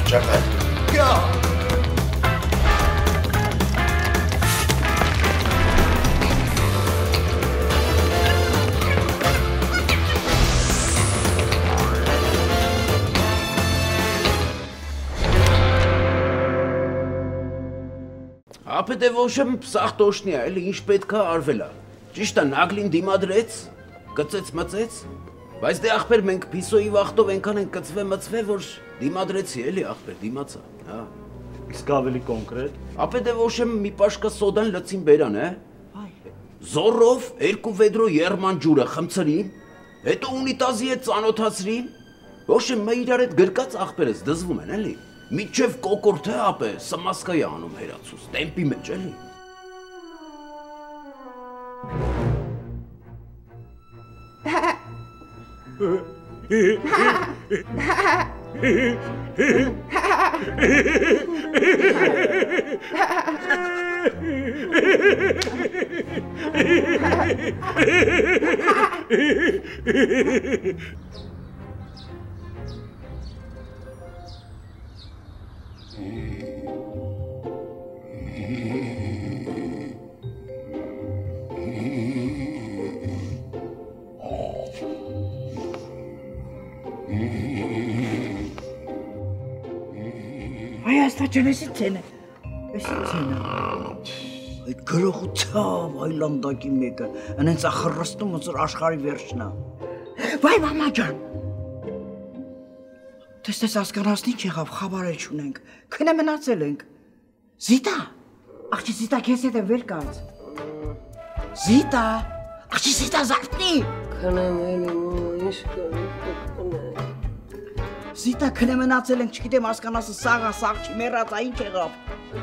Çakal. Ya. Ապետ է ոշեմ սաղ տոշնի է, էլի ինչ պետք է արվել է։ Ճիշտ է, Նագլին դիմադրեց, կծեց մծեց, բայց դե ախպեր մենք Փիսոյի վախտով ենքան ենք կծվե մծվե, որ դիմադրեցի, էլի ախպեր, դիմացա, հա։ Իսկ ավելի կոնկրետ։ Ապետ է ոշեմ մի պաշկա սոդան լծին բերան, է։ Զորով 2 վեդրո երման ջուրը խմցրին, հետո ունիտազի հետ ծանոթացրին, ոշեմ մը իրար հետ գրկած ախպերս դզվում են, էլի։ Միջև կոկորդ է ապե, սմասկա է անում հերացուս, տեմպի մեջ էլի։ Այ աստաճան էսի ցենը։ Էսի ցենը։ Այդ գրողությամբ այլանդակի մեկը, անենց ախրստում ոնց որ աշխարհի վերջն է։ Վայ մամա ջան։ Տեսես հասկանացնի չեղավ, խաբարել չունենք։ Քնե մնացել ենք։ Զիտա։ Աղջի Զիտա քեզ հետ է վեր կաց։ Զիտա։ Աղջի Զիտա զարթնի։ Քնեմ էլի մամա, ինչ կա։ Զիտա քնե մնացել ենք, չգիտեմ հասկանասը սաղա, սաղ չի մեռած, այն ինչ եղավ։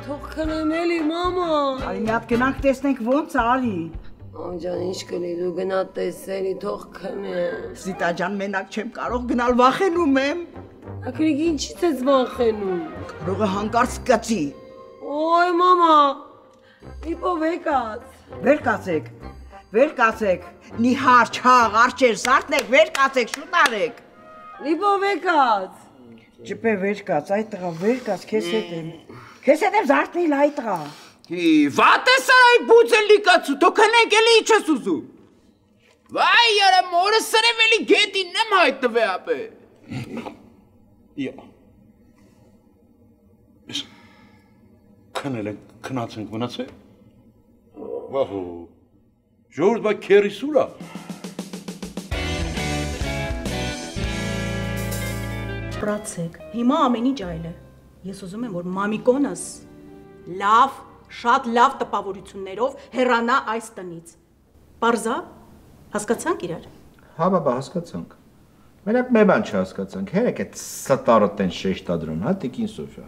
Թող քնեմ էլի մամա։ Արի մի հատ գնանք տեսնենք ոնց արի։ Ջան, ինչ կլի դու գնա տեսելի, թող քնեմ։ Զիտա ջան, մենակ չեմ կարող գնալ, վախենում եմ։ Ակրիկ ինչից ես վախենում։ Կարող է հանկարծ կծի։ Ոյ մամա։ Իպով եկած։ Վեր կացեք։ Վեր կացեք։ Նիհար, չաղ, արջեր, զարթնեք, վեր կացեք, շուտ արեք։ Լիպով եկած։ Ջպե վեր կաց, այ տղա, վեր կաց, քեզ հետ եմ։ Քեզ հետ եմ զարթնել, այ տղա։ Վատ է սարայ բուծելի կացու, թո քնենք էլի ինչ ես ուզում։ Վայ յարա մորը սրև էլի գետին եմ հայտնվե ապե։ Յա։ Քնել ենք, քնած ենք մնացել։ Վահո։ Ժողովուրդ բա քերի սուրա։ Պրացեք, հիմա ամեն ինչ այլ է։ Ես ուզում եմ, որ մամիկոնս լավ, շատ լավ տպավորություններով հեռանա այս տնից։ Պարզա, հասկացանք իրար։ Հա բաբա, հասկացանք։ Մենակ մի բան չհասկացանք, հերեք այդ ստարը տեն շեշտադրում, հա, Տիկին Սոֆյա։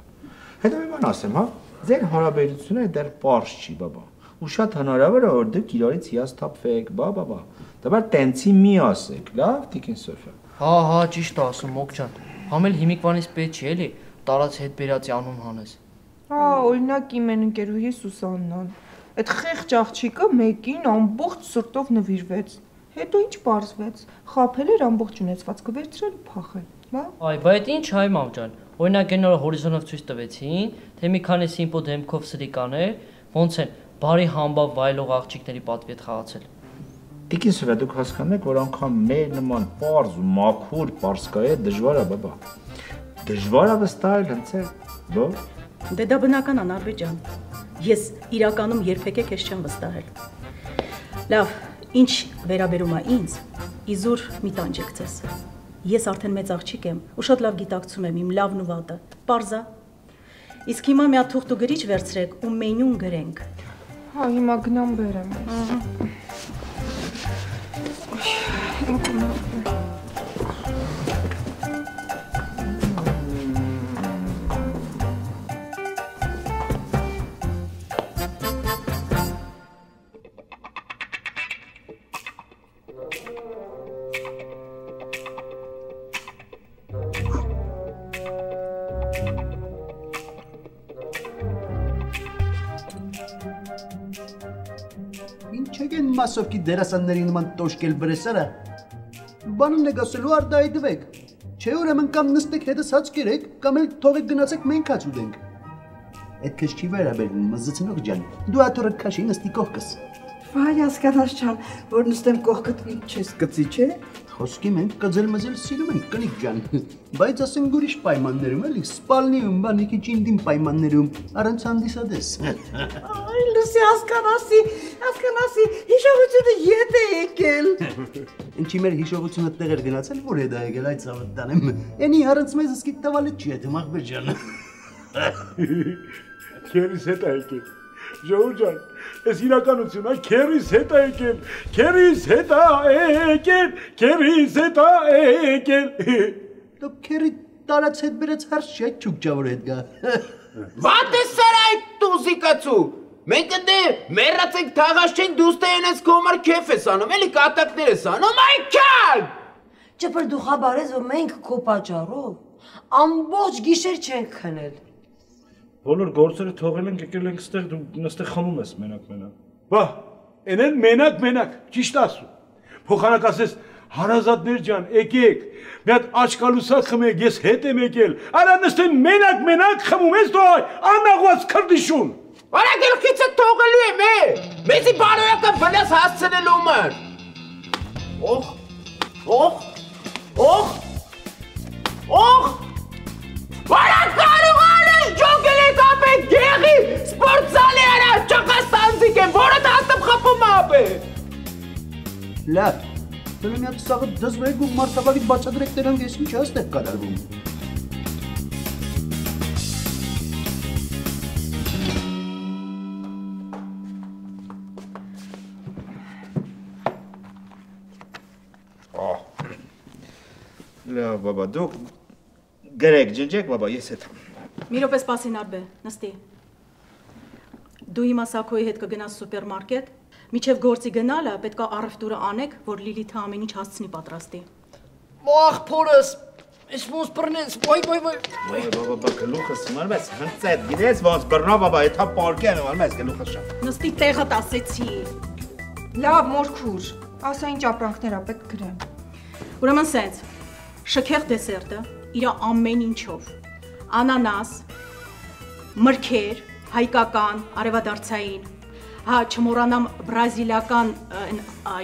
Հետո մի բան ասեմ, հա, ձեր հարաբերությունները դեռ պարզ չի, բաբա։ Ու շատ հնարավոր է, որ դուք իրարից հիասթափվեք, բաբա։ Դե տենցի մի ասեք, լավ, Տիկին Սոֆյա։ Հա, ճիշտ ասում, Մոկջան։ Համել հիմիկվանից պետք չի էլի, տարած հետ բերացի անուն հանես։ Հա, օրինակ իմ են ընկերուհի Սուսաննան։ Այդ խեղճ աղջիկը մեկին ամբողջ սրտով նվիրվեց։ Հետո ինչ պարզվեց, խաբել էր ամբողջ ունեցվածքը վերցրել ու փախել, հա։ Այ, բայց ինչ հայ մամ ջան, օրինակ այն օրը հորիզոնով ցույց տվեցին, թե մի քանի սիմպո դեմքով սրիկաներ, ոնց են բարի համբավ վայելող աղջիկների պատվի հետ խաղացել։ Տիկին Սոֆյա, դուք հասկանում եք, որ անգամ մեր նման պարզ ու մաքուր պարսկայի դժվար է, բաբա։ Դժվար է վստահել հենց է, բա։ Դե դա բնական է, Նարբե ջան։ Ես իրականում երբեք քեզ չեմ վստահել։ Լավ, ինչ վերաբերում է ինձ, իզուր մի տանջեք ձեզ։ Ես արդեն մեծ աղջիկ եմ ու շատ լավ գիտակցում եմ իմ լավն ու վատը։ Պարզա։ Իսկ հիմա մի հատ թուղթ ու գրիչ վերցրեք ու մենյուն գրենք։ Հա, հիմա գնամ բերեմ։ Չեն մասովքի դերասանների նման տոշկել բրեսերը, բանուն եք ասելու արդայդվեք, Չէ, ուրեմն կամ նստեք հետս հաց կերեք, կամ էլ թողեք գնացեք մենք հաց ուտենք։ Այդ քեզ չի վերաբերվում, մզզնող ջան։ Դու աթորը քաշի նստի կողքս։ Վայ, հասկանաս ջան, որ նստեմ կողքդ չես գծի, չէ։ Խոսքի մենք կծել-մզել սիրում ենք, կնիկ ջան։ Բայց ասենք ուրիշ պայմաններում, էլի, սպալնիում, բանիկի ճինդին պայմաններում, առանց հանդիսադես։ Այ լուսի հասկանասի, հիշողությունը ետ է եկել։ Ինչի մեր հիշողությունը տեղեր գնացել, որ հետ է եկել այդ ծավտ տանեմ։ Էնի առանց մեզ սկիտ տավալետ չի հետում, աղբեր ջան։ Քերիս հետ է եկել։ Ժողովուրդ ջան, այս իրականությունն է, քերիս հետ է եկել, քերիս հետ է եկել, քերիս հետ է եկել։ Դու քերի տարած հետ բերած հարց չի, այդ չուկճավոր հետ գա։ Վատ է սար այդ տուզիկացու։ Մենք դե մեռացենք թաղած չենք դուստե ենես կոմար քեֆ ես անում, էլի կատակներ ես անում, այ քալ։ Ճպր դու խաբար ես, որ մենք քո պատճառով ամբողջ գիշեր չենք քնել։ Բոլոր գործերը թողել ենք, եկել ենք ստեղ, դու նստեղ խմում ես մենակ։ Բա, ենեն մենակ, ճիշտ ասում։ Փոխանակ ասես, հարազատներ ջան, եկեք, մի հատ աչկալուսա խմեք, ես հետ եմ եկել, արա նստեն մենակ խմում ես դու, անաղված քրդիշուն։ Արա գլխիցը թողելու եմ, մեզի բարոյակը վնաս հասցնելու մար։ Արա կարուղան ես ջոգել եք ապե գեղի սպորտզալի արա ճակաստանձիկ եմ, որը դատում խպում ապե։ Լավ, դրը մի հատ սաղը դզվեք ու մարդավալի բացադրեք դրանք ես ինչ աստեղ կատարվում։ Լավ, բաբա, դուք գրեք, ջնջեք, բաբա, ես հետ եմ։ Մի րոպե սպասին արբե, նստի։ Դու հիմա Սաքոյի հետ կգնաս սուպերմարկետ, միջև գործի գնալը պետք է առևտուրը անեք, որ Լիլիթը ամեն ինչ հասցնի պատրաստի։ Ախ, փորս, ոնց բռնես, ոյ։ Բաբա, գլուխս ումար մեզ հնծետ, գիտես ոնց բռնա, բաբա, եթա պարկի են ումար մեզ գլուխս շա։ Նստի տեղը տասեցի։ Լավ, մորքուր, ասա ինչ ապրանքներ ա պետք գրեմ։ Ուրեմն սենց, շքեղ դեսերտը, իրա ամեն ինչով, անանաս, մրգեր, հայկական, արևադարձային, հա չմոռանամ բրազիլիական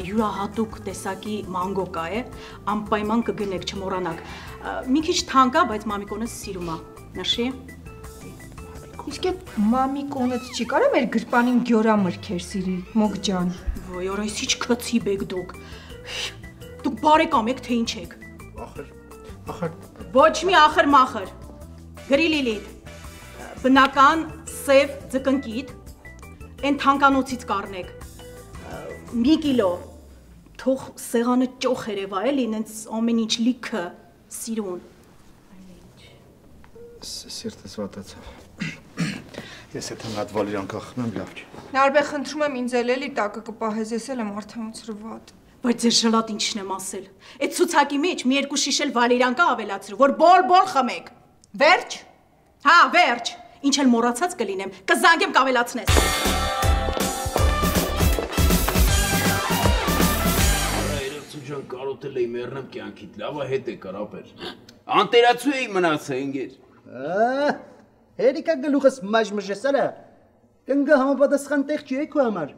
յուրահատուկ տեսակի մանգո կա է, անպայման կգնեք, չմոռանաք, մի քիչ թանկ է, բայց մամիկոնս սիրում է, նշի։ Իսկ այդ մամիկոնից չի կարա մեր գրպանին գյորա մրգեր սիրի, մոգ ջան։ Ոյ, օրայս ինչ քցի բեք դուք։ Դուք բարեկամ եք, թե ինչ եք։ Ախր։ Ոչ մի ախր-մախր։ Գրի Լիլիթ, բնական սև ձկնկիտ, են թանկանոցից կառնեք, մի կիլո, թող սեղանը ճոխ երևա էլի, նենց ամեն ինչ լիքը սիրուն։ Սիրտս վատացավ։ Ես հետ հնգատ վալիրան կախնեմ, լավ չի։ Նարբե խնդրում եմ ինձ էլի տակը կպահես, ես էլ եմ արդեն ուցրված։ Բայց ձեր ժլատ ինչն եմ ասել։ Այդ ցուցակի մեջ մի երկու շիշել վալիրան կա ավելացրու, որ բոլ խմեք։ Վերջ։ Հա, վերջ։ Ինչ էլ մոռացած կլինեմ, կզանգեմ կավելացնես։ Ջան կարոտել էի մեռնեմ կյանքիդ, լավա հետ է կարապեր։ Անտերացու էի մնացա ինգեր։ Հերիկա գլուխս մաժմժես արա, կնգա համապատասխան տեղ չի էքու համար։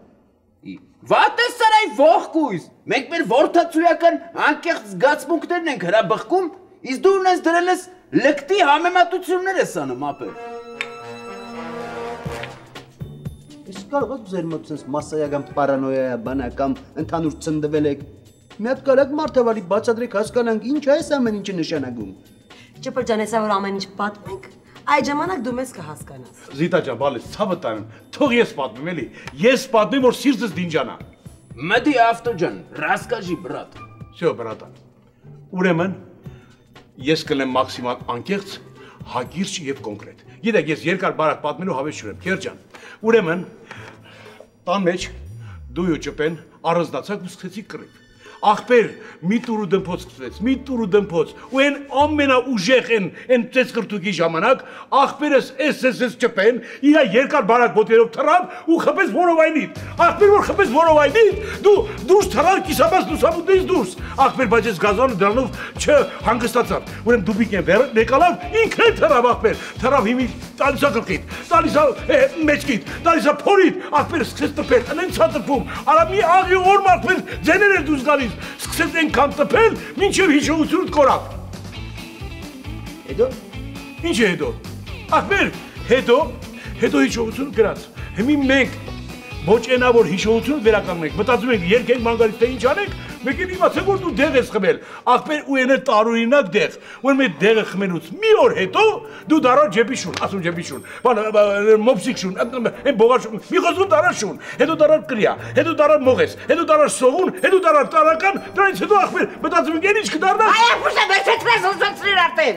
Վատ է սար այ ողկույզ, մենք մեր որդացույական անկեղծ զգացմունքներն ենք հրաբխկում, իսկ դու ունես դրել ես լկտի համեմատություններ ես անում ապե։ Իսկ կարող եք ձեր մոտ sense մասսայական պարանոյա բանական ընդհանուր ծնդվել եք։ Մի հատ կարակ մարդավարի բացատրեք հասկանանք ինչ է այս ամեն ինչը նշանակում։ Ճպր ջան, հեսա որ ամեն ինչ պատմենք, այդ ժամանակ դու մեզ կհասկանաս։ Զիտա ջան, բալես, ցավը տանեմ, թող ես պատմեմ էլի։ Ես պատմեմ, որ սիրտս դինջանա։ Մտի ավտո ջան, ռասկաժի բրատ։ Всё, բրատան։ Ուրեմն ես կլեմ մաքսիմալ անկեղծ, հագիրճ եւ կոնկրետ։ Գիտեք, ես երկար բարակ պատմելու հավես չունեմ, քեր ջան։ Ուրեմն տան մեջ դու ու ճպեն առանձնացաք ու սկսեցիք կռիվ։ ախպեր մի տուրու դմփոց սկսեց, մի տուրու դմփոց, ու այն ամենաուժեղ են ծեսկրտուկի ժամանակ ախպերս էս ճպեն, իրա երկար բարակ ոտերով թռավ ու խփեց որովայնիդ։ Ախպեր որ խփեց որովայնիդ, դու դուրս թռար կիսաբաց լուսամուտից դուրս։ Ախպեր բայց այս գազանը դրանով չհանգստացավ։ Ուրեմն դուբիկեն եկալավ, ինքն էլ թռավ ախպեր, թռավ հիմի տալիսա գլխիդ, տալիսա մեջքիդ, տալիսա փորիդ, ախպերը սկսեց տպել, անեն ցածրվում, արա մի աղի օր ախպեր ձեներ էր դուրս գալիս, սկսեց այնքան տպել, մինչև հիշողությունդ կորավ։ Հետո։ Ինչ է հետո։ Ախպեր, հետո հիշողություն գրած։ Հիմի մենք ոչ այնա որ հիշողություն վերականգնենք, մտածում ենք երկենք մանգալից թե ինչ անենք, մեկ էլ իմացեք որ դու դեղ ես խմել, ախպեր ու այն տարօրինակ դեղ, որ մեր դեղը խմելուց մի օր հետո դու դարար ջեպի շուն, ասում ջեպի շուն, մոպսիկ շուն, այն բողաշուն, մի խոսքում դարար շուն, հետո դարար կրիա, հետո դարար մողես, հետո դարար սողուն, հետո դարար տարական, դրանից հետո ախպեր մտածում ենք ինչ կդառնաս։ Այ ապուշը վերջեցրես ուսուցրիր արդեն։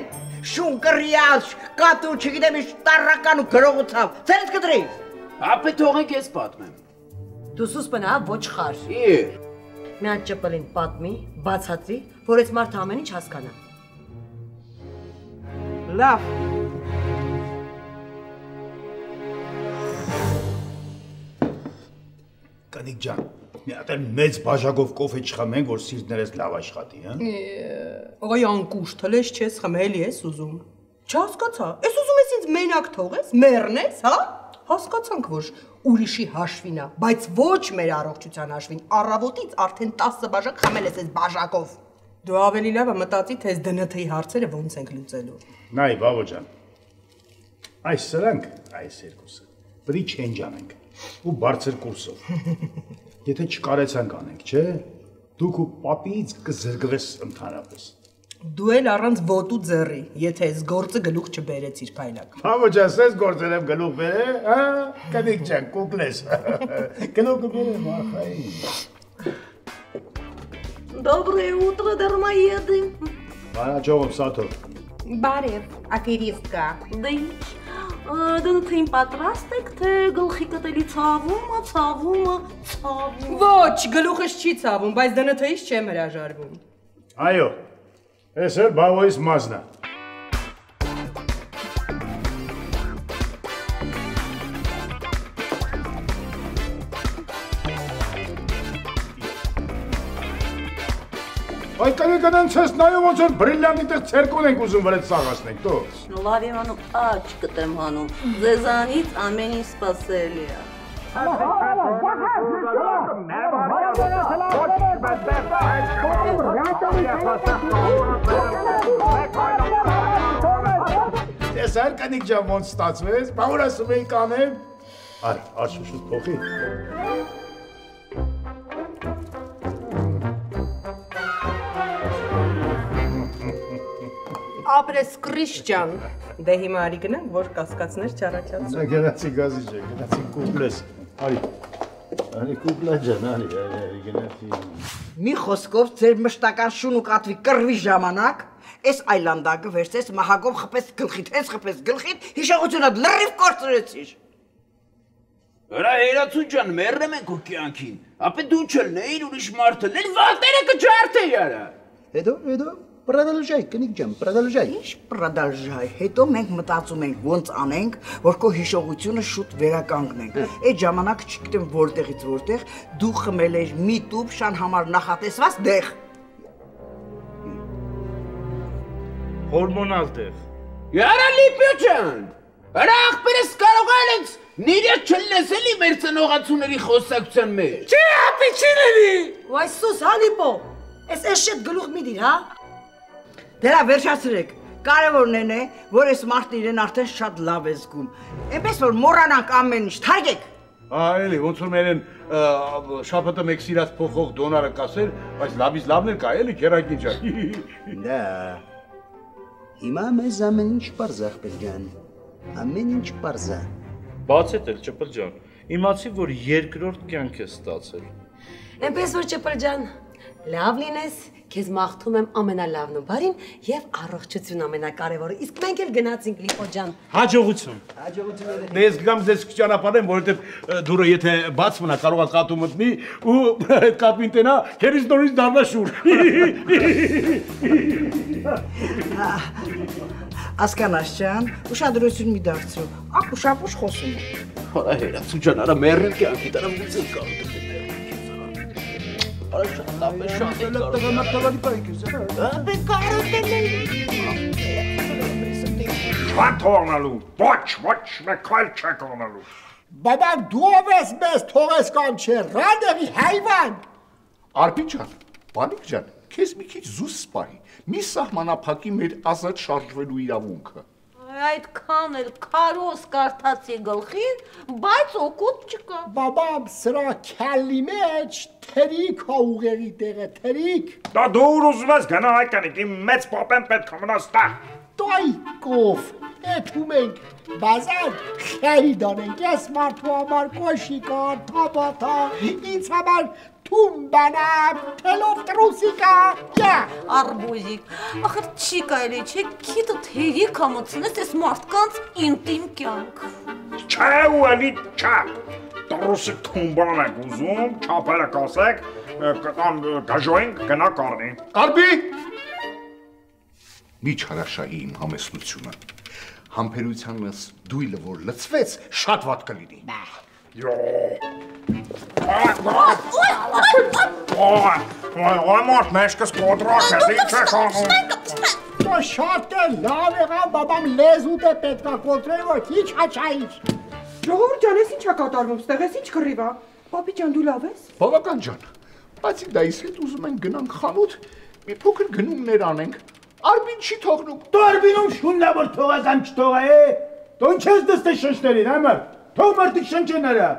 Շուն կրիաց, կատու, չգիտեմ ինչ տարական ու գրողությամբ, ցերից կդրի։ Ապե թողեք ես պատմեմ։ Դու սուսպնա ոչ խար։ Իր։ Մի հատ ճպլին պատմի, բացատրի, որ այս մարդը ամեն ինչ հասկանա։ Լավ։ Կանիկ ջան, մի հատ մեծ բաժակով կոֆե չխմենք, որ սիրտներս լավ աշխատի, հա։ Այ անկուշ, թլես չես խմելի ես ուզում։ Չհասկացա։ Ես ուզում ես ինձ մենակ թողես, մեռնես, հա։ Հասկացանք, որ ուրիշի հաշվին է, բայց ոչ մեր առողջության հաշվին։ Առավոտից արդեն 10 բաժակ խմել ես այս բաժակով։ Դու ավելի լավ մտածի, թե այս ԴՆԹ-ի հարցերը ոնց ենք լուծելու։ Նայ, բավո ջան։ Այս սրանք, այս երկուսը, բրի չենջ անենք ու բարձր կուրսով։ Եթե չկարեցանք անենք, չէ, դուք ու պապից կզրկվես ընդհանրապես։ Դու էլ առանց ոտու ձեռի, եթե այս գործը գլուխ չբերեցիր փայլակ։ Բավո ջան, ես գործեր եմ գլուխ բերե, հա, կանիկ ջան, կուկլես։ Գլուխը բերեմ, ախայի։ Доброе утро, дармоеды. Վանաչողով Սաթով։ Բարև, ակերիստկա։ Դե ինչ, դնթին պատրաստ եք, թե գլխիկդ էլի ցավում։ Ոչ, գլուխս չի ցավում, բայց ԴՆԹ-ից չեմ հրաժարվում։ Այո, ես էլ բավոյիս մազնա։ Այ կանանց ես նայում ոնց որ բրիլյանտի տեղ ցերկոն ենք ուզում վրետ սաղացնենք, դու։ Լավ եմ անում, աչքդ եմ անում, ձեզանից ամեն ինչ սպասելի է։ Տեսար կանիկ ջան ոնց ստացվեց, բա որ ասում էի կանեմ։ Այ, արշուշուտ փոխի։ Ապրես Կրիշճան։ Դե հիմա արի գնանք, որ կասկածներ չառաջացնեն։ Նա գնացի գազի ջան, գնացի կուպլես։ Արի։ Արի կուպլա ջան, արի գնացի։ Մի խոսքով ձեր մշտական շուն ու կատվի կռվի ժամանակ այս այլանդակը վերցես մահագով խփես գլխիդ, հենց խփես գլխիդ, հիշողությունը լրիվ կորցրեցիր։ Հրա հերացու ջան, մեռնեմ ենք ու կյանքին։ Ապե դու չլնեիր ուրիշ մարդը, լեն վատերը կջարդե յարա։ Հետո Продолжай, կանիկ ջան, продолжай։ Ինչ продолжай։ Հետո մենք մտածում ենք ոնց անենք, որ քո հիշողությունը շուտ վերականգնենք։ Այդ ժամանակ չգիտեմ որտեղից որտեղ դու խմել ես մի տուփ շան համար նախատեսված դեղ։ Հորմոնալ դեղ։ Յարա լիպյո ջան։ Հրա ախպերս կարող ալենց նիրյա չլնես էլի մեր ծնողացուների խոսակցության մեջ։ Չի ապի չի լինի։ Ու այս սուս հալիպո, այս շետ գլուխ մի դիր, հա։ Դրա վերջացրեք։ Կարևորն է, որ այս մարդն իրեն արդեն շատ լավ է զգում։ Այնպես որ մոռանանք ամեն ինչ, թարգեք։ Էլի ոնց որ մերեն շաբաթը մեկ սիրած փոխող դոնարը կասեր, բայց լավից լավն էլ կա, էլի քերակին ջան։ Դա։ Հիմա մեզ ամեն ինչ պարզ ախպեր ջան։ Ամեն ինչ պարզ է։ Բացեք էլ ճպլ ջան։ Իմացի որ երկրորդ կյանք է ստացել։ Այնպես որ ճպր ջան, Լավ լինես, քեզ մաղթում եմ ամենալավն ու բարին եւ առողջություն ամենակարևորը։ Իսկ մենք էլ գնացինք Լիպո ջան։ Հաջողություն։ Ես գամ ձեզ ճանապարհեմ, որովհետեւ դուրը եթե բաց մնա, կարող է կատու մտնի ու կատվին տենա, քերից նորից դառնա շուր։ Ասկանաս ջան, ուշադրություն մի դարձրու։ Ակուշապուշ խոսում է։ Արա հերացու ջան, արա մեռել կյանքի դրա մուզիկ կարող է։ Արա շատ Չան թողնալու, ոչ, մեկ այլ չեք օնալու։ Բաբա դու ես մեզ թողես կամ չէ, ռադերի հայվան։ Արփին ջան, բանիկ ջան, քեզ մի քիչ զուս սպահի։ Մի սահմանափակի մեր ազատ շարժվելու իրավունքը։ Այդքան էլ քարոս կարդացի գլխին, բայց օգուտ չկա։ Բաբամ սրա քալի մեջ թերիկ հա ուղերի տեղը, թերիկ։ Դա դու ուզում ես գնա հայկանիկ, իմ մեծ պապեն պետք է մնաս տեղ։ Տայկով, էթում ենք, բազար, խերիդան ենք, ես մարդու համար կոշիկա, թապատա, ինձ համար թումբանա, թելով տրուսիկա, Արբուզիկ, ախր չի կայելի չէ, քիթը թերիկ համոցնես ես մարդկանց ինտիմ կյանք։ Չէ ու էլի չէ, տրուսիկ թումբան եք ուզում, չապերը կասեք, գաժոյինք գնա կարնի։ Արբի, մի չարաշայի իմ համեսնությունը, համբերությանս դույլը որ լծվեց, շատ վատ կլինի։ Ոյ մարդ մեջքս կոտրակ ես, ինչ եք անում։ Դա շատ է լավ եղավ, բաբամ լեզուտ է պետքա կոտրել, որ քիչ հաչայիչ։ Ժողովուրդ ջան, ես ինչ է կատարվում ստեղ, ես ինչ կռիվ է։ Պապի ջան, դու լավ ես։ Բավական ջան, բացի դայիս հետ ուզում ենք գնանք խանութ, մի փոքր գնումներ անենք, Արբին չի թողնում։ Դու Արբինում շուննա որ թողա կամ չթողա է։ Դու ինչ ես դստե շնչներին, համար։ Թող մարդիկ շնչեն արա։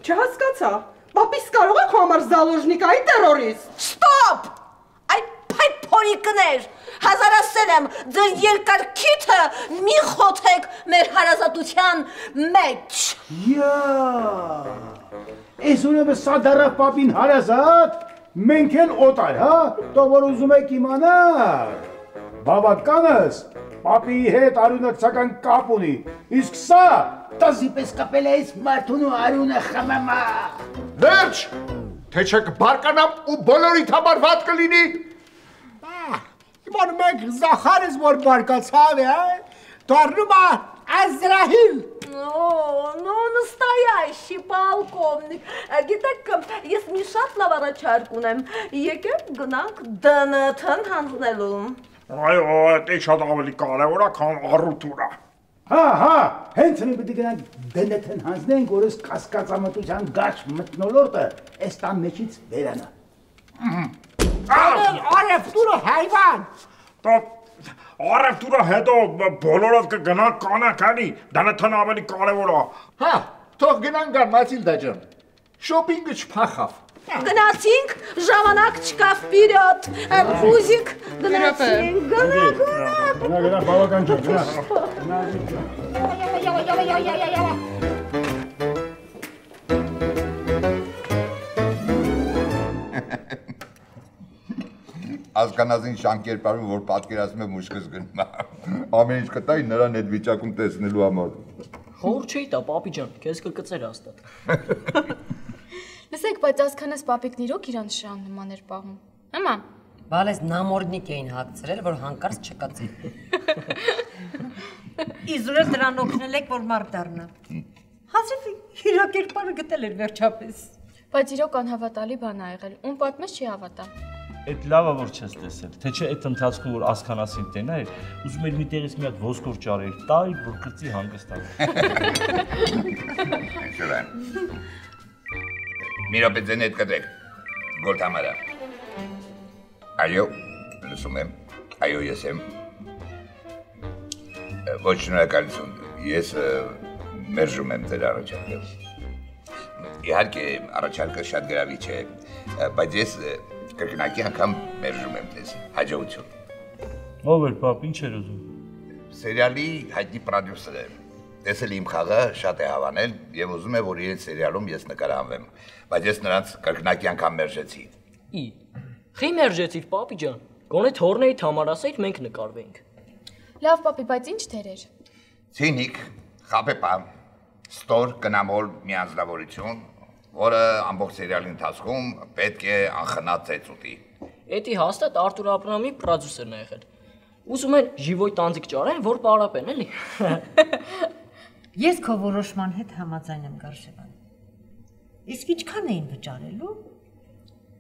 Չհասկացա։ Պապիս կարող է քո համար զալոժնիկայի տերորիստ։ Ստոպ! Այ փայ փորիկներ, հազարասել եմ, ձեր երկար քիթը մի խոթեք մեր հարազատության մեջ։ Ես ունեմ սա դարավ պապին հարազատ, մենք են օտար, հա, տող որ ուզում եք իմանալ, բավականս, պապիի հետ արունակցական կապ ունի, իսկ սա տազի պես կապել է ես մարդուն ու արունը խմամա։ Վերջ, թե չեք բարկանամ ու բոլորիդ համար վատ կլինի։ Իման մենք զախարս որ բարկացավ է, դարնում է Ազրահիլ։ Ну, настоящий полковник. Գիտեք, ես մի շատ լավ առաջարկ ունեմ։ Եկեք գնանք ԴՆԹ-ն հանձնելու։ Այո, դա շատ ավելի կարևոր է, քան առուտուրը։ Հա, հենց նույն պետք է գնանք ԴՆԹ-ն հանձնենք, որ ես կասկածամտության գաչ մթնոլորտը այս տան մեջից վերանա։ Արևտուրը հայվան։ Արևտուրը հետո բոլորով կգնանք կանանք անի, ԴՆԹ-ն ավելի կարևոր է։ Հա, թող գնանք գան Մաթիլդա ջան։ Շոփինգը չփախավ։ Գնացինք, ժամանակ չկա վперед։ Բուզիկ, գնացինք, Գնա, բավական ջան, գնա։ Ազգանազին շանկերպարում, որ պատկերացում եմ ուշքս գնում, ամեն ինչ կտայի նրան այդ վիճակում տեսնելու համար։ Խոր չի տա, պապի ջան, քեզ կկծեր հաստատ։ Լսեք, բայց ասքանես պապիկն իրոք իրան շան նման էր պահում։ Մամա։ Բալես նամորդնիկ էին հագցրել, որ հանկարծ չկացի։ Իզուրել դրան օգնել եք, որ մարդ դառնա։ Հազիվ իրակերպարը գտել էր վերջապես։ Բայց իրոք անհավատալի բան ա եղել, ում պատմես չի հավատա։ Այդ լավա որ չես տեսել, թե չէ այդ ընթացքում որ ասքանասին տենայր, ուզում էր մի տեղից մի հատ ոսկոր ճարեր տալ, որ կրծի հանգստանա։ Մի րոպե ձեն հետ կտրեք, Գոլթամարա։ Այո, լսում եմ, այո ես եմ։ Ոչ շնորհակալություն, ես մերժում եմ ձեր առաջարկը։ Իհարկե առաջարկը շատ գրավիչ է, բայց ես կրկնակի անգամ մերժում եմ ձեզ, հաջողություն։ Ով էր պապ, ինչ էր ուզում։ Սերիալի հայտնի պրոդյուսերը տեսել իմ խաղը, շատ է հավանել եւ ուզում է որ իրենց սերիալում ես նկարահանվեմ, բայց ես նրանց կրկնակի անգամ մերժեցի։ Ի։ Խի մերժեցիր, պապի ջան։ Գոնե թորնեիդ համար ասեիդ մենք նկարվենք։ Լավ, պապի, բայց ինչ դերեր։ Ցինիկ, խապեպա, ստոր կնամոլ մի անձնավորություն, որը ամբողջ սերիալի ընթացքում պետք է անխնա ծեծուտի։ Էդի հաստատ Արտուր Աբրամի պրոդյուսերն է եղել։ Ուզում են ժիվոյ տանձիկ ճարեն, որ պարապեն, էլի։ Ես քո որոշման հետ համաձայն եմ, Գարշևան։ Իսկ ինչքան էին վճարելու։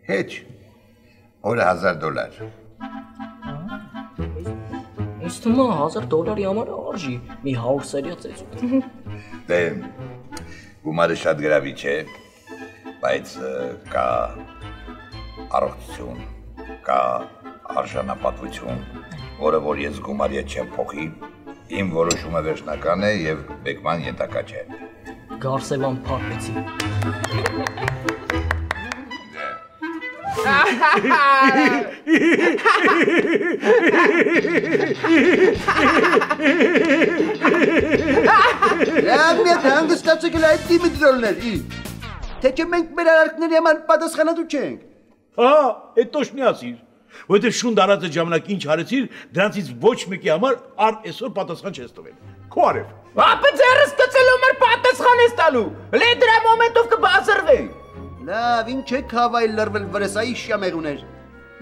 Հեչ, օրը $1000։ Ինձ թվում է $1000 համար արժի մի 100 սերիա ծեծուտ։ Դե, գումարը շատ գրավիչ է, բայց կա առողջություն, կա արժանապատվություն, որը որ ես գումարի չեմ փոխի, իմ որոշումը վերջնական է եւ բեկման յետակա չէ։ Գարսևան փակեցի։ Լավ մի հանգստացեք էլ այդ դիմիտրոլներ, թե չէ մենք մեր արարքների համար պատասխանատու չենք։ Հա, այդ տոշնի ասիր, որտեղ շունդ արածը ժամանակ ինչ արեցիր, դրանցից ոչ մեկի համար այսօր պատասխան չես տվել։ Քո արև։ Ապա ձերս կծելու համար պատասխան ես տալու։ Լե դրա մոմենտով կբացրվենք։ Լավ, ինչ եք հավայ լրվել վրեսայի շամեղուներ։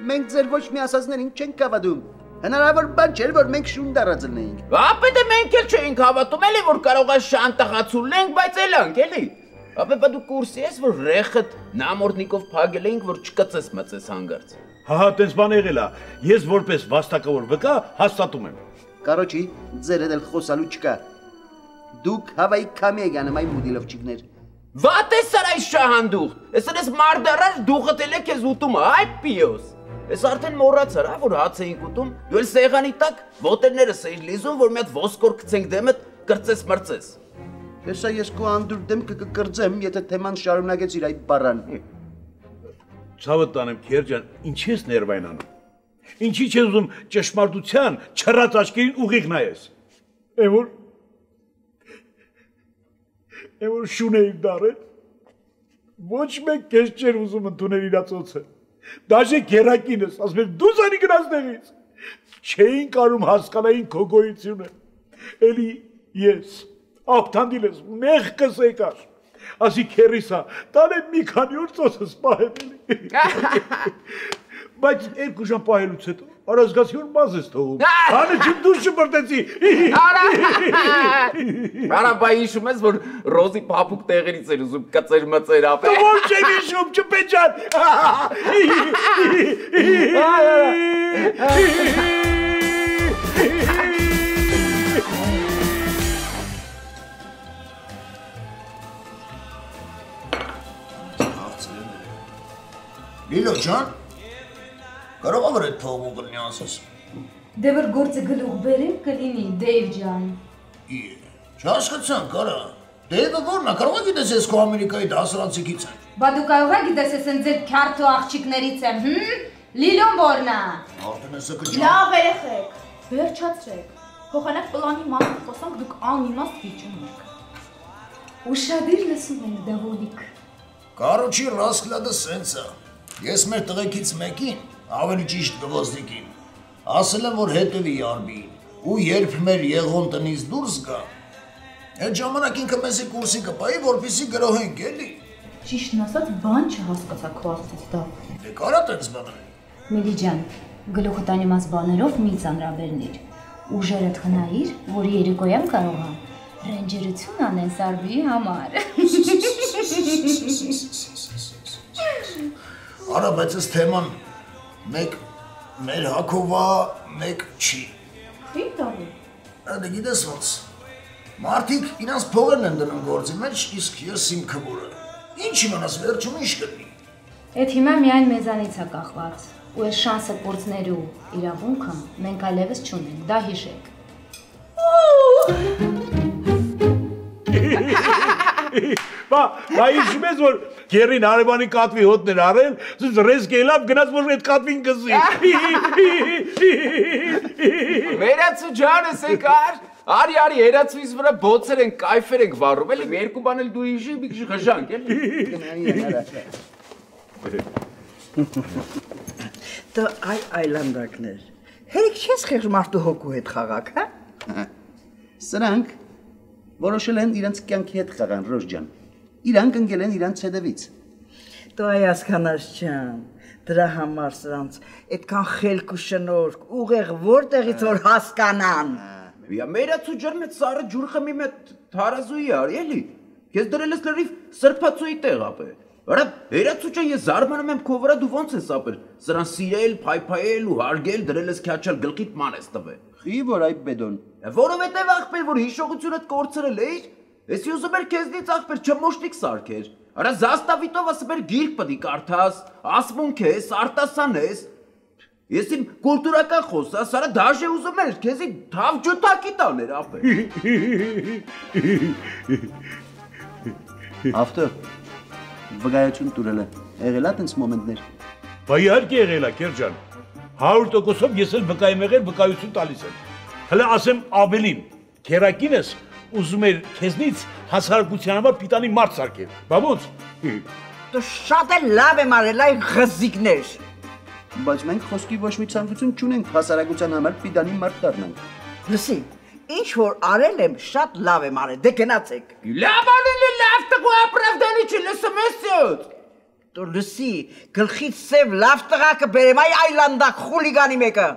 Մենք ձեր ոչ մի ասածներին չենք հավատում։ Հնարավոր բան չէր, որ մենք շունդ արած լինեինք։ Ապա դե մենք էլ չէինք հավատում, էլի որ կարող է շանտաղացու լինենք, բայց էլանք, էլի։ Ապա դու կուրսի ես, որ ռեխդ նամորդնիկով փագել էինք, որ չկծես մծես հանգարց։ Հա, տենց բան եղել է։ Ես որպես վաստակավոր վկա հաստատում եմ։ Կարոջի, ձեր հետ էլ խոսալու չկա։ Դուք հավայի քամի եք անում այն մուդիլովչիկներ։ Վատ է սար այս շահանդուղ։ Ես մարդարար դուխդ էլ է քեզ ուտում, այ պիոս։ Ես արդեն մոռացար, որ հաց էինք ուտում, դու էլ սեղանի տակ ոտերներս էիր լիզում, որ մի հատ ոսկոր գցենք դեմդ կրծես մրծես։ Հեսա ես քո անդուր դեմքը կկրծեմ, եթե թեման շարունակեցիր այդ բառան։ Ցավը տանեմ, Քերջան, ինչի ես ներվայնանում։ Ինչի չես ուզում ճշմարտության չռած աչքերին ուղիղ նայես։ Որ շունեի դարը։ Ոչ մեկ քեզ չեր ուզում ընդունել իրացոցը։ Դաժե գերակինս, ասում եմ դու զանի գնացներից։ Չէին կարում հասկանային քո գոյությունը։ Էլի ես աղթանդիլես մեղքս եկար։ Ասի քերիսա, տանեմ մի քանի օր ծոցս պահել։ Բայց երկու ժամ պահելուց հետո առազգացիոն բազ ես թողում։ Հանը չիմ դու շպրտեցի։ Արա բայ հիշում ես, որ Ռոզի փափուկ տեղերից էր ուզում կծեր մծեր ապե։ Դու ոչ եմ հիշում, չպեջան։ Լիլո ջան, կարող ա որ այդ փողը կլինի ասես։ Դե որ գործը գլուխ բերեմ կլինի, Դեյվ ջան։ Չհասկացան, կարա։ Դեյվը որն է, կարող ա գիտես ես քո Ամերիկայի դասարանցիկից եմ։ Բա դու կարող ա գիտես ես ընդ ձեր քյարթու աղջիկներից եմ, Լիլոն որն է։ Արդեն ես ջան։ Լավ երեխեք, վերջացրեք։ Փոխանակ պլանի մասին խոսանք, դուք անիմաստ վիճում եք։ Ուշադիր լսում ենք, Դավոդիկ։ Կարոջի ռասկլադը սենց է։ Ես մեր տղեկից մեկին, ավելի ճիշտ գվոզդիկին, ասել եմ, որ հետևի Արբին, ու երբ մեր եղոն տնից դուրս գա, այդ ժամանակ ինքը մեզի կուրսի կպայի, որպեսի գրոհենք էլի։ Ճիշտն ասած, բան չհասկացա քո ասած դա։ Դե կարա տենց բաներ։ Միլի ջան, գլուխդ անիմաց բաներով մի ծանրաբեռնիր։ Ուժերդ խնայիր, որ երեկոյան կարողան ռենջերություն անեն Սարբիի համար։ Արա, բայց ես թեման մեկ մեր հակովա, մեկ չի։ Խի տալու։ Դե գիտես ոնց, մարդիկ իրանց փողերն են դնում գործի մեջ, իսկ ես իմ քվորը։ Ինչ իմանաս վերջում ինչ կլինի։ Էդ հիմա միայն մեզանից է կախված, ու այս շանսը կորցնելու իրավունքը մենք այլևս չունենք, դա հիշեք։ Բա հիշում ես, որ Գերին հարևանի կատվի հոտն էր արել, ռեզ կելավ գնաց, որ այդ կատվին կզի։ Վերացու ջանս եկար, արի, երացուից վրա բոցեր ենք, կայֆեր ենք վարում, էլի, երկու բան էլ դու հիշի, մի քիչ խժանք, էլի։ Դա այլանդակներ։ Հերիք չես խեղճ մարդու հոգու հետ խաղաք, հա։ Սրանք որոշել են իրենց կյանքի հետ խաղան, Ռոժ ջան։ Իրանք ընկել են իրանց հետևից։ Դու այ հասկանաս ջան, դրա համար սրանց այդքան խելք ու շնորհք, ուղեղ որտեղից որ հասկանան։ Վիա մերացու ջրմետ սարը ջուր խմի մետ թարազուի արի էլի։ Քեզ դրել ես լրիվ սրբացուի տեղ ապե։ Արա երացու ջան ես զարմանում եմ քո վրա դու ոնց ես ապել։ Սրան սիրել, փայփայել ու հարգել դրել ես քաչալ գլխիդ ման ես տվել։ Խի որ այ բեդոն։ Որովհետև աղբեր որ հիշողությունդ կորցրել էիր, ես ուզում եմ քեզնից աղբեր չմոշտիկ սարքեր։ Արա զաստավիտով ասբեր գիրք պետք կարդաս, ասմունք ես, արտասան ես։ Ես իմ կուլտուրական խոսաս, արա դաժե ուզում եմ քեզի թավ ջութակի տաներ ապե։ Ավտո վկայություն տուրել է, եղել է տենց մոմենտներ։ Բա իհարկե եղել է, Կերջան, 100%-ով ես էլ վկայեմ եղել, վկայություն տալիս եմ։ Հələ ասեմ ավելին, քերակինս ուզում էր քեզնից հասարակության համար պիտանի մարդ սարքել, բա ոնց։ Դու շատ էլ լավ եմ արել այ ղզիկներ։ Բայց մենք խոսքի ոչ մի ցանկություն չունենք հասարակության համար պիտանի մարդ դառնանք։ Լսի, ինչ որ արել եմ, շատ լավ եմ արել, դե գնացեք։ Լավ արել լավ տղու ապրավդանի չլսում ես յոտ։ Դու լսի, գլխից սև լավ տղա կբերեմ այ այլանդակ խուլիգանի մեկը։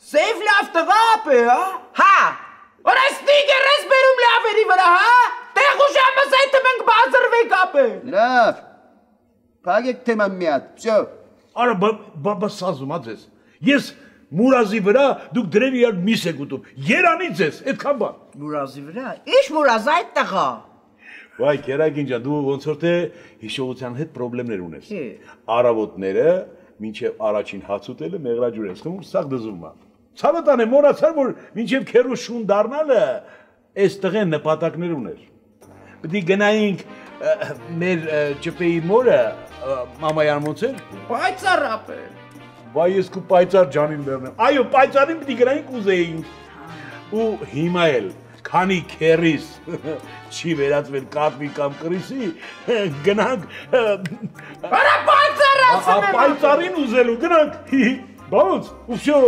Սև լավ տղա ապե, հա։ Հա։ Որա ստիգեր ես բերում լավերի վրա, հա։ Տեղ ու ժամս այդ մենք բազրվենք ապե։ Լավ։ Փագեք թեման մի հատ, վсё։ Արա բա սազում ածես։ Ես Մուրազի վրա դուք դրել իրար միս եք ուտում։ Երանից ես, այդքան բան։ Մուրազի վրա։ Ինչ Մուրազ այդ տղա։ Վայ, Կերակին ջան, դու ոնց որ թե հիշողության հետ խնդիրներ ունես։ Արավոտները մինչև առաջին հաց ուտելը մեղրաջուր ես խմում, սաղ դզում է։ Ցավը տանեմ, մոռացար որ մինչև քերու շուն դառնալը այս տղեն նպատակներ ուներ։ Պետք է գնայինք մեր ՃՊ-ի մորը մամայան ոնց էր։ Պայծառ ապե։ Վայ ես քու պայծառ ջանին բերնեմ։ Այո, պայծառին պիտի գնայինք ուզեինք։ Ու հիմա էլ քանի քերիս չի վերածվել կատվի կամ կրիսի, գնանք Արա պայծառ ասեմ։ Պայծառին ուզելու գնանք։ Բա ոնց, ու վсё։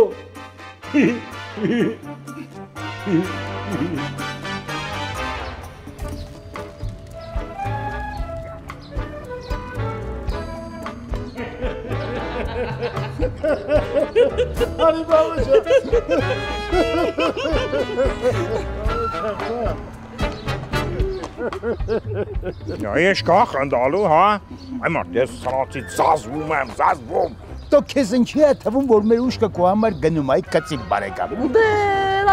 Արի բավաշա։ Ես կա խնդալու, հա։ Այ մարդ, ես սրացի զազվում եմ, զազվում։ Դու քեզ ինչի է թվում, որ մեր ուշքը քո համար գնում այդ կծիկ բարեկամ։ Դե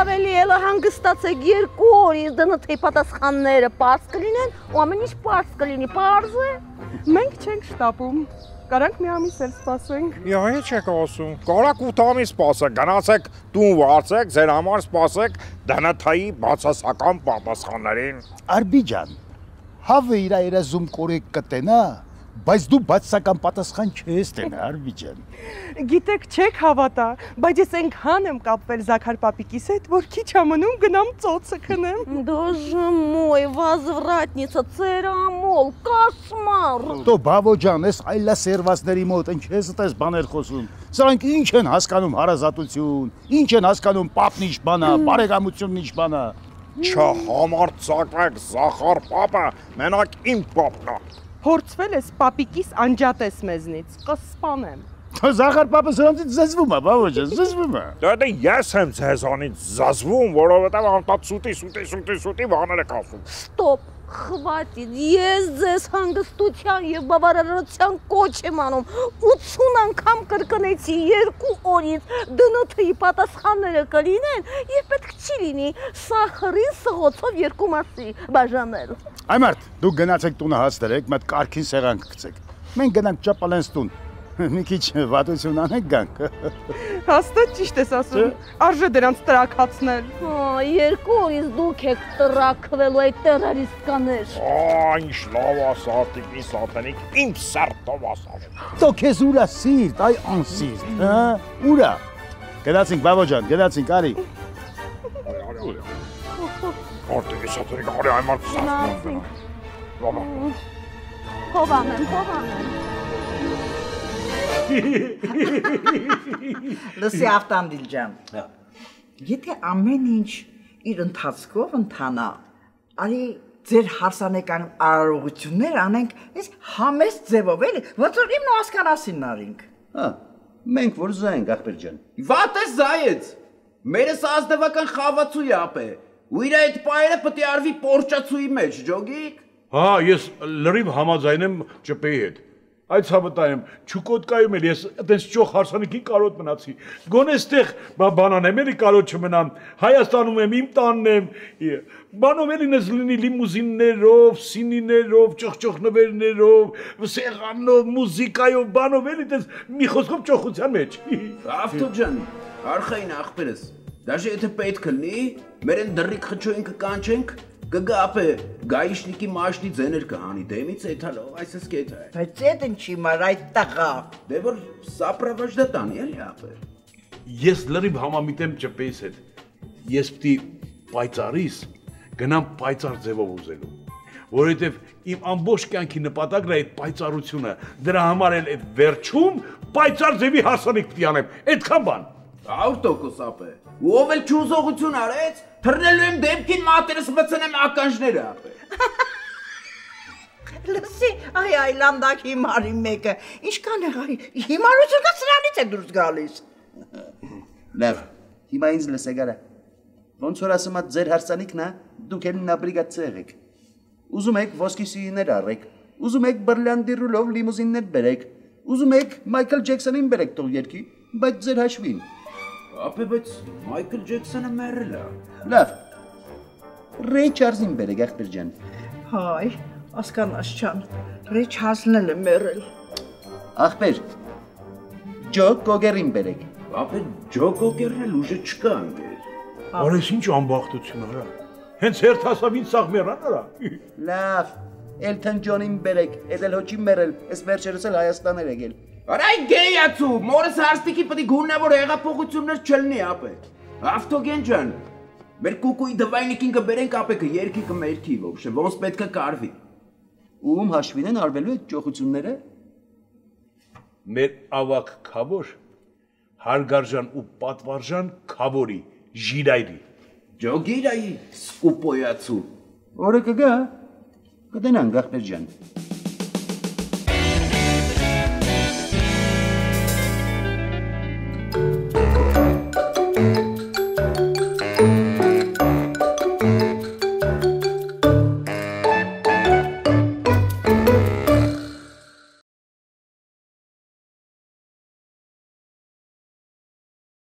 ավելի էլ հանգստացեք 2 օրից դնթի պատասխանները པարզ կլինեն, ու ամեն ինչ པարզ կլինի, པարզ է։ Մենք չենք շտապում։ Կարանք մի ամիս էլ սպասենք։ Ինչ եք ասում։ Կարակ 8 ամիս սպասեք, գնացեք տուն վարձեք, ձեր համար սպասեք դնթայի բացասական պատասխաններին։ Արբիջան, հավը իր երազում կորեք կտենա, բայց դու բացասական պատասխան չես տենա, Արբիջան։ Գիտեք, չեք հավատա, բայց ես այնքան եմ կապվել Զաքար պապիկիս հետ, որ քիչ ամնում գնամ ծոցը քնեմ։ Դոժը մոյ, возвратница, ծերամոլ, կաշմար։ Դու բավո ջան, ես այլա սերվածների մոտ ինչ ես այդպես բաներ խոսում։ Սրանք ինչ են հասկանում հարազատություն, ինչ են հասկանում պապն ինչ բան է, բարեկամությունն ինչ բան է։ Չհամարձակվեք, Զախար պապը, մենակ իմ պապն է։ Փորձվել ես պապիկիս անջատես մեզնից, կսպանեմ։ Զախար պապը սրանցից զզվում է, բավո ջան, զզվում է։ Դե ես եմ ձեզանից զզվում, որովհետև անտած սուտի բաներ եք ասում։ Ստոպ, խվատիդ, ես ձեզ հանգստության և բավարարության կոչ եմ անում, 80 անգամ կրկնեցի 2 օրից դնթի պատասխանները կլինեն և պետք չի լինի սախրին սղոցով 2 մասի բաժանել։ Այ մարդ, դուք գնացեք տունը հաց դրեք, մետ կարգին սեղան կգցեք։ Մենք գնանք ճապալենս տուն, մի քիչ վատություն անենք գանք։ Հաստատ ճիշտ ես ասում, արժե դրանց տրաքացնել։ 2 օրից դուք եք տրաքվելու այդ տերարիստկաներ։ Ինչ լավ ասարտիկի սատանիկ, իմ սերտով ասար։ Դու քեզ ուրա սիրտ, այ անսիրտ, հա, ուրա։ Գնացինք, բավո ջան, գնացինք, արի։ Արդեն սատանիկ, արի այ մարդ սասնում։ Փովանեմ։ Լսի Ավտանդիլ ջան։ Եթե ամեն ինչ իր ընթացքով ընթանա, արի ձեր հարսանեկան արարողություններ անենք այս համեստ ձևով էլի, ոնց որ իմն ու ասկանասինն արինք։ Հա, մենք որ զայենք ախպեր ջան։ Վատ է զայեց։ Մերս ազնվական խավացու ապ է։ Ու իր այդ պայերը պետք է արվի պորճացուի մեջ, ջոգիկ։ Հա, ես լրիվ համաձայն եմ ՃՊ-ի հետ։ Այդ հավատայեմ, Չուկոտկայում էլ ես այդպես ճոխ հարսանիքի կարոտ մնացի։ Գոնե ստեղ բանանեմ էլի կարոտ չմնամ։ Հայաստանում եմ, իմ տանն եմ։ Բանով էլի նես լինի լիմուզիններով, սինիներով, ճոխճոխ նվերներով, սեղանով, մուզիկայով, բանով էլի այդպես մի խոսքով ճոխության մեջ։ Ավտո ջան, արխային ախպերս։ Դաժե եթե պետք լինի, մերեն դռիկ խճոին կկանչենք, կգա ապե գայիշնիկի մաշնի ձեներ կհանի, դեմից էթալով, այսս կեթա է։ Բայց էդ ինչի մար այդ տղա։ Դե որ սապրավաժդա տանի էլի ապե։ Ես լրիվ համամիտեմ ՃՊ-իս հետ։ Ես պիտի պայծառիս գնամ պայծառ ձևով ուզելու, որովհետև իմ ամբողջ կյանքի նպատակն է այդ պայծառությունը, դրա համար էլ այդ վերջում պայծառ ձևի հարսանիք պիտի անեմ, այդքան բան։ 100% ապե։ Ու ով էլ չուզողություն արեց, թռնելու եմ դեմքին մատերս մցնեմ ականջները ապե։ Լսի, այ այլանդակի մարի մեկը, ինչքան է հիմարությունը սրանից է դուրս գալիս։ Լավ, հիմա ինձ լսեք արա։ Ոնց որ ասում ա ձեր հարսանիքն է, դուք էլ նաբրիգացիա եք։ Ուզում եք ոսկի սիիներ առեք, ուզում եք բրլանդի ռուլով լիմուզիններ բերեք, ուզում եք Մայքլ Ջեքսոնին բերեք թող երկի, բայց ձեր հաշվին։ Ապե բայց Մայքլ Ջեքսոնը մեռել է։ Լավ։ Ռեյ Չարլզին բերեք ախպեր ջան։ Հայ, ասկանաս ջան, Ռեյ Չարլզն էլ է մեռել։ Ախպեր։ Ջո Կոգերին բերեք։ Ապե Ջո Կոգերն էլ ուժը չկա անգեր։ Արես ինչ ամբախտություն արա։ Հենց հերթ հասավ ինձ սաղ մեռան արա։ Լավ, Էլթոն Ջոնին բերեք, էդ էլ հոչի մեռել, այս վերջերս էլ Հայաստան էր եկել։ Արայ գեյացու, մորս հարստիկի պետք գուննա որ հեղափոխություններ չլինի ապե։ Ավտոգեն ջան, մեր կուկուի դվայնիկին կբերենք ապե կերքի կմերքի, ոբշե ոնց պետք է կարվի։ Ում հաշվին են արվելու այդ ճոխությունները։ Մեր ավակ քավոր, հարգարժան ու պատվարժան քավորի, ժիրայրի։ Ջոգիրայի, սկուպոյացու։ Օրը կգա, կդենանք ախպեր ջան։